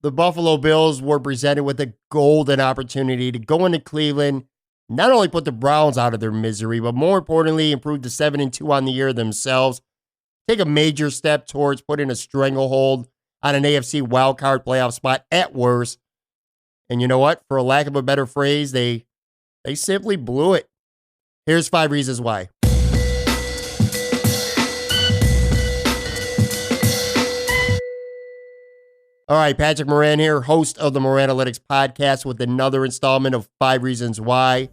the Buffalo Bills were presented with a golden opportunity to go into Cleveland, not only put the Browns out of their misery, but more importantly, improve to 7-2 on the year themselves, take a major step towards putting a stranglehold on an AFC wildcard playoff spot at worst. And you know what? For a lack of a better phrase, they simply blew it. Here's 5 reasons why. All right, Patrick Moran here, host of the Moran-Alytics Podcast with another installment of 5 Reasons Why.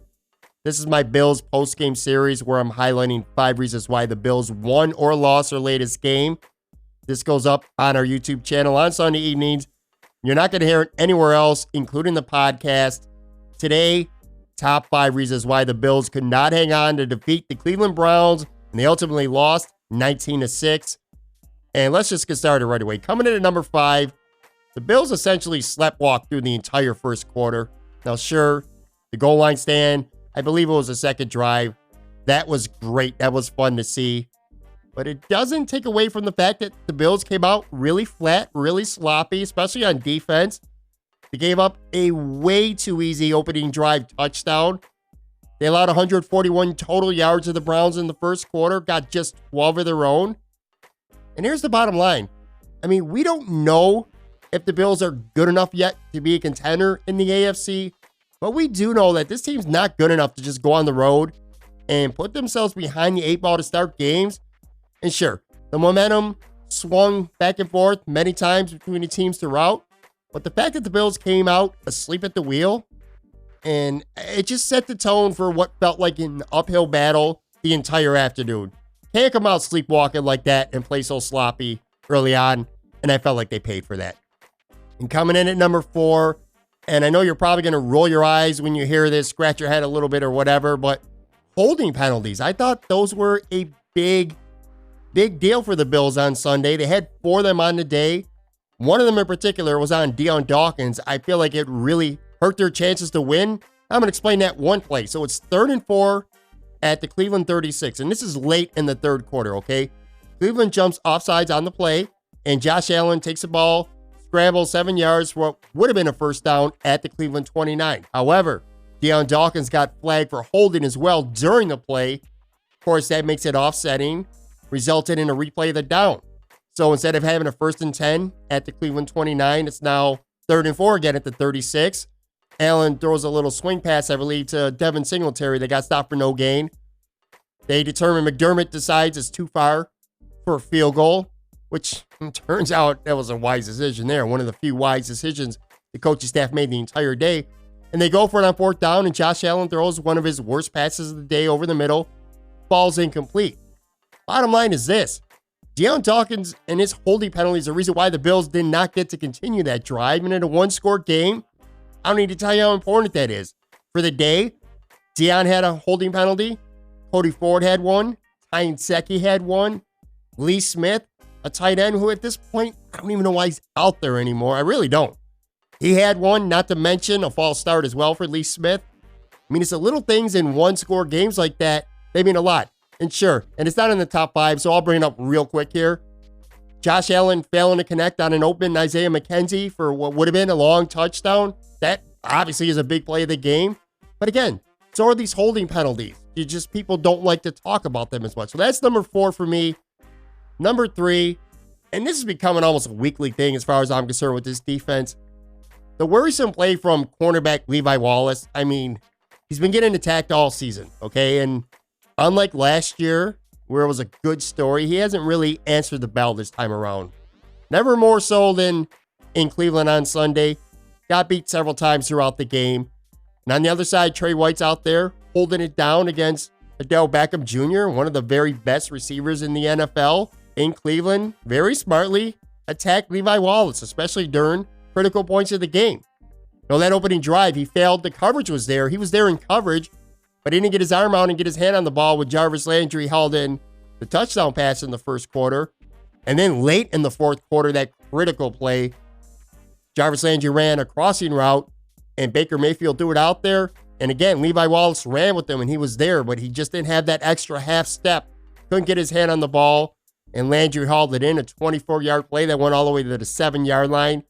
This is my Bills post-game series where I'm highlighting 5 reasons why the Bills won or lost their latest game. This goes up on our YouTube channel on Sunday evenings. You're not going to hear it anywhere else, including the podcast. Today, top 5 reasons why the Bills could not hang on to defeat the Cleveland Browns, and they ultimately lost 19-6. And let's just get started right away. Coming in at number 5, the Bills essentially sleptwalked through the entire first quarter. Now, sure, the goal line stand, I believe it was the second drive. That was great. That was fun to see. But it doesn't take away from the fact that the Bills came out really flat, really sloppy, especially on defense. They gave up a way too easy opening drive touchdown. They allowed 141 total yards to the Browns in the first quarter, got just 12 of their own. And here's the bottom line. I mean, we don't know if the Bills are good enough yet to be a contender in the AFC, but we do know that this team's not good enough to just go on the road and put themselves behind the 8 ball to start games. And sure, the momentum swung back and forth many times between the teams throughout, but the fact that the Bills came out asleep at the wheel, and it just set the tone for what felt like an uphill battle the entire afternoon. Can't come out sleepwalking like that and play so sloppy early on, and I felt like they paid for that. And coming in at number 4, and I know you're probably going to roll your eyes when you hear this, scratch your head a little bit or whatever, but holding penalties. I thought those were a big deal for the Bills on Sunday. They had 4 of them on the day. One of them in particular was on Dion Dawkins. I feel like it really hurt their chances to win. I'm going to explain that one play. So it's 3rd and 4 at the Cleveland 36, and this is late in the third quarter, okay? Cleveland jumps offsides on the play, and Josh Allen takes the ball, scrambles 7 yards for what would have been a first down at the Cleveland 29. However, Dion Dawkins got flagged for holding as well during the play. Of course, that makes it offsetting, resulted in a replay of the down. So instead of having a 1st and 10 at the Cleveland 29, it's now 3rd and 4 again at the 36. Allen throws a little swing pass, I believe, to Devin Singletary. They got stopped for no gain. They determine McDermott decides it's too far for a field goal, which turns out that was a wise decision there. One of the few wise decisions the coaching staff made the entire day. And they go for it on 4th down, and Josh Allen throws one of his worst passes of the day over the middle, falls incomplete. Bottom line is this. Dion Dawkins and his holding penalty is the reason why the Bills did not get to continue that drive. And in a 1-score game, I don't need to tell you how important that is. For the day, Dion had a holding penalty. Cody Ford had one. Ty Nsekhe had one. Lee Smith, a tight end who at this point, I don't even know why he's out there anymore. I really don't. He had one, not to mention a false start as well for Lee Smith. I mean, it's the little things in 1-score games like that. They mean a lot. And sure, and it's not in the top 5, so I'll bring it up real quick here. Josh Allen failing to connect on an open Isaiah McKenzie for what would have been a long touchdown. That obviously is a big play of the game. But again, so are these holding penalties. People don't like to talk about them as much. So that's number 4 for me. Number 3, and this is becoming almost a weekly thing as far as I'm concerned with this defense. The worrisome play from cornerback Levi Wallace. I mean, he's been getting attacked all season, okay? And unlike last year, where it was a good story, he hasn't really answered the bell this time around. Never more so than in Cleveland on Sunday. Got beat several times throughout the game. And on the other side, Trey White's out there holding it down against Odell Beckham Jr., one of the very best receivers in the NFL in Cleveland. Very smartly attacked Levi Wallace, especially during critical points of the game. That opening drive, he failed. The coverage was there. He was there in coverage, but he didn't get his arm out and get his hand on the ball when Jarvis Landry hauled in the touchdown pass in the first quarter. And then late in the fourth quarter, that critical play, Jarvis Landry ran a crossing route and Baker Mayfield threw it out there. And again, Levi Wallace ran with him and he was there, but he just didn't have that extra half step. Couldn't get his hand on the ball. And Landry hauled it in, a 24-yard play that went all the way to the 7-yard line.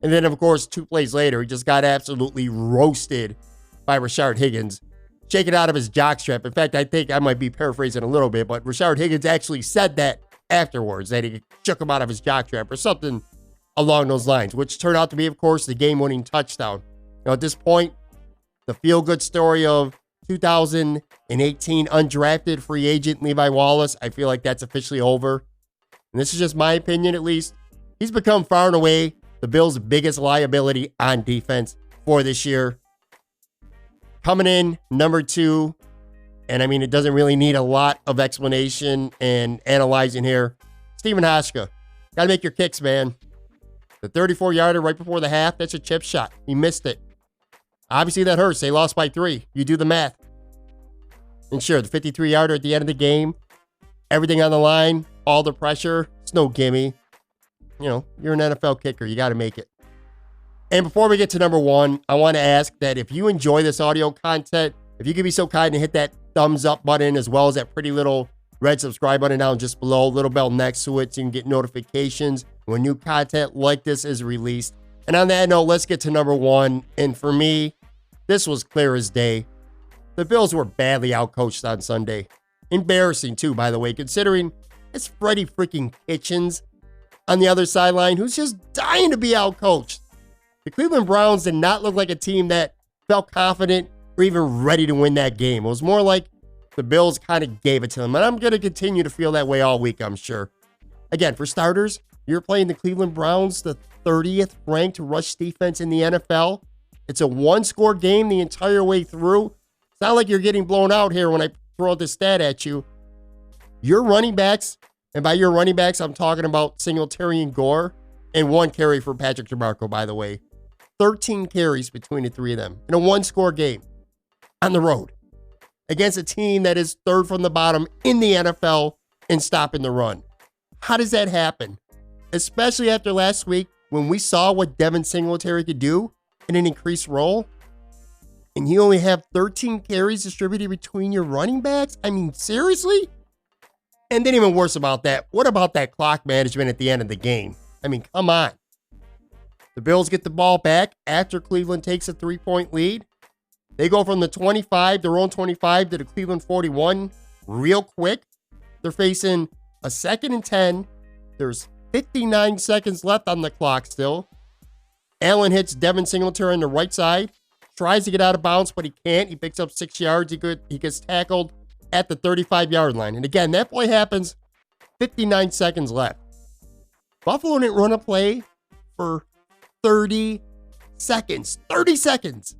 And then, of course, 2 plays later, he just got absolutely roasted by Rashard Higgins, shaken out of his jockstrap. In fact, I think I might be paraphrasing a little bit, but Rashard Higgins actually said that afterwards, that he shook him out of his jockstrap or something along those lines, which turned out to be, of course, the game-winning touchdown. At this point, the feel-good story of 2018 undrafted free agent Levi Wallace, I feel like that's officially over. And this is just my opinion, at least. He's become far and away the Bills' biggest liability on defense for this year. Coming in number 2, and I mean, it doesn't really need a lot of explanation and analyzing here. Stephen Hauschka, got to make your kicks, man. The 34-yarder right before the half, that's a chip shot. He missed it. Obviously, that hurts. They lost by 3. You do the math. And sure, the 53-yarder at the end of the game, everything on the line, all the pressure, it's no gimme. You know, you're an NFL kicker. You got to make it. And before we get to number 1, I want to ask that if you enjoy this audio content, if you could be so kind and hit that thumbs up button as well as that pretty little red subscribe button down just below, little bell next to it so you can get notifications when new content like this is released. And on that note, let's get to number 1. And for me, this was clear as day. The Bills were badly outcoached on Sunday. Embarrassing too, by the way, considering it's Freddie freaking Kitchens on the other sideline who's just dying to be outcoached. The Cleveland Browns did not look like a team that felt confident or even ready to win that game. It was more like the Bills kind of gave it to them. And I'm going to continue to feel that way all week, I'm sure. Again, for starters, you're playing the Cleveland Browns, the 30th ranked rush defense in the NFL. It's a 1-score game the entire way through. It's not like you're getting blown out here when I throw this stat at you. Your running backs, and by your running backs, I'm talking about Singletary and Gore, and 1 carry for Patrick DeMarco, by the way. 13 carries between the 3 of them in a 1-score game on the road against a team that is 3rd from the bottom in the NFL in stopping the run. How does that happen? Especially after last week when we saw what Devin Singletary could do in an increased role, and you only have 13 carries distributed between your running backs? I mean, seriously? And then even worse about that, what about that clock management at the end of the game? I mean, come on. The Bills get the ball back after Cleveland takes a 3-point lead. They go from the 25, their own 25, to the Cleveland 41 real quick. They're facing a 2nd and 10. There's 59 seconds left on the clock still. Allen hits Devin Singletary on the right side. Tries to get out of bounds, but he can't. He picks up 6 yards. He gets tackled at the 35-yard line. And again, that play happens 59 seconds left. Buffalo didn't run a play for 30 seconds. 30 seconds.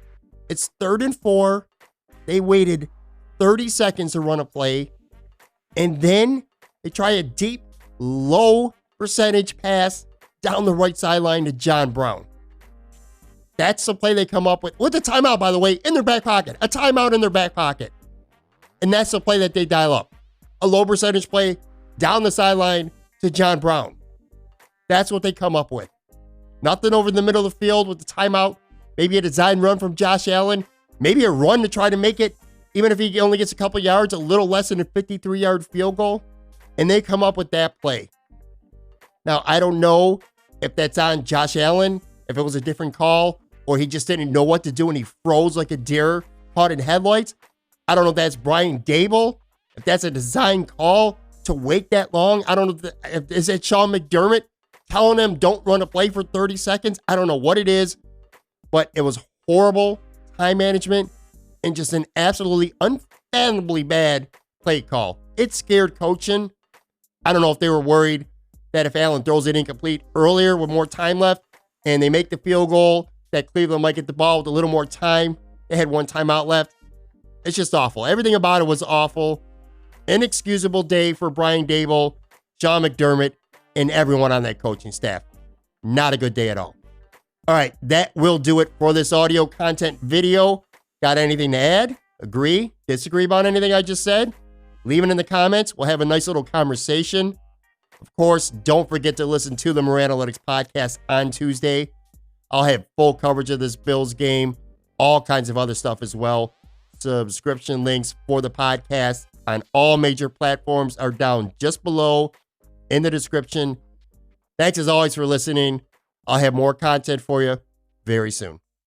It's 3rd and 4. They waited 30 seconds to run a play. And then they try a deep, low percentage pass down the right sideline to John Brown. That's the play they come up with a timeout, by the way, in their back pocket. A timeout in their back pocket. And that's the play that they dial up. A low percentage play down the sideline to John Brown. That's what they come up with. Nothing over the middle of the field with the timeout. Maybe a design run from Josh Allen. Maybe a run to try to make it, even if he only gets a couple yards, a little less than a 53-yard field goal. And they come up with that play. Now, I don't know if that's on Josh Allen, if it was a different call, or he just didn't know what to do and he froze like a deer caught in headlights. I don't know if that's Brian Dable, if that's a design call to wait that long. I don't know if is it Sean McDermott telling them don't run a play for 30 seconds. I don't know what it is, but it was horrible time management and just an absolutely unfathomably bad play call. It scared coaching. I don't know if they were worried that if Allen throws it incomplete earlier with more time left and they make the field goal, that Cleveland might get the ball with a little more time. They had 1 timeout left. It's just awful. Everything about it was awful. Inexcusable day for Brian Dable, Sean McDermott, and everyone on that coaching staff. Not a good day at all. All right, that will do it for this audio content video. Got anything to add? Agree? Disagree about anything I just said? Leave it in the comments. We'll have a nice little conversation. Of course, don't forget to listen to the Moran-Alytics Podcast on Tuesday. I'll have full coverage of this Bills game, all kinds of other stuff as well. Subscription links for the podcast on all major platforms are down just below in the description. Thanks as always for listening. I'll have more content for you very soon.